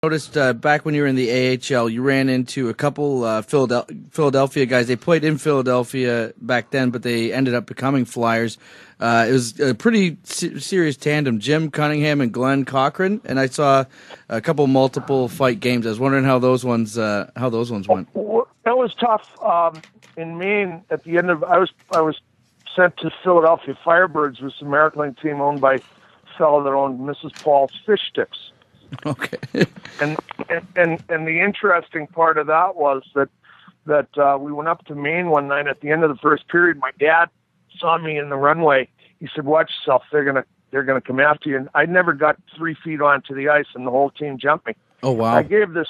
Noticed back when you were in the AHL, you ran into a couple Philadelphia guys. They played in Philadelphia back then, but they ended up becoming Flyers. It was a pretty serious tandem, Jim Cunningham and Glen Cochrane, and I saw a couple multiple fight games. I was wondering how those ones went. That was tough. In Maine, at the end of I was sent to Philadelphia Firebirds, which was an American League team owned by a fellow that owned Mrs. Paul's Fish Sticks. Okay. and the interesting part of that was that we went up to Maine one night at the end of the first period. My dad saw me in the runway. He said, "Watch yourself. They're gonna come after you." And I never got 3 feet onto the ice, and the whole team jumped me. Oh wow! I gave this.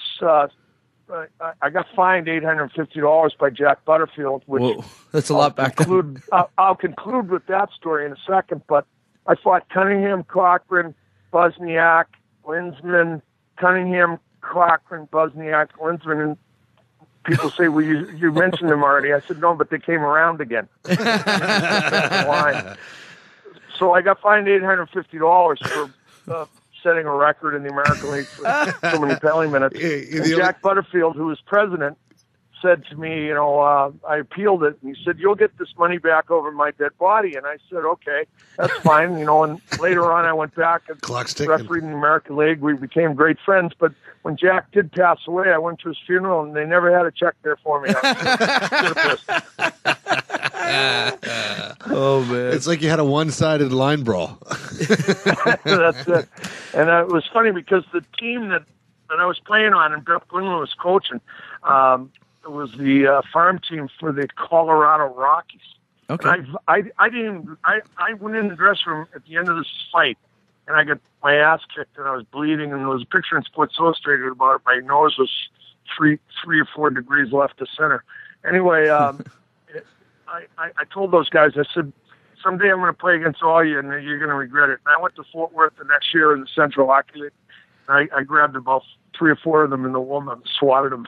I got fined $850 by Jack Butterfield, which whoa, that's a lot back then. I'll conclude with that story in a second. But I fought Cunningham, Cochrane, Bosniak, Linseman, Cunningham, Cochrane, Bosniak, Linseman, and people say, "Well, you mentioned them already." I said, "No, but they came around again." So I got fined $850 for setting a record in the American League for so many penalty minutes. And Jack Butterfield, who was president, said to me, I appealed it, and he said, "You'll get this money back over my dead body." And I said, "Okay, that's fine." And later on I went back and refereed in the American League. We became great friends, but when Jack did pass away, I went to his funeral, and they never had a check there for me. Oh, man. It's like you had a one-sided line brawl. That's it. And it was funny because the team that I was playing on and Bill Quinlan was coaching, it was the farm team for the Colorado Rockies. Okay. And I went in the dressing room at the end of this fight, and I got my ass kicked, and I was bleeding, and there was a picture in Sports Illustrated about it. My nose was three or 4 degrees left of center. Anyway, I told those guys, I said, "Someday I'm going to play against all you, and you're going to regret it." And I went to Fort Worth the next year in the Central Hockey League. I grabbed about 3 or 4 of them in the woman and swatted them.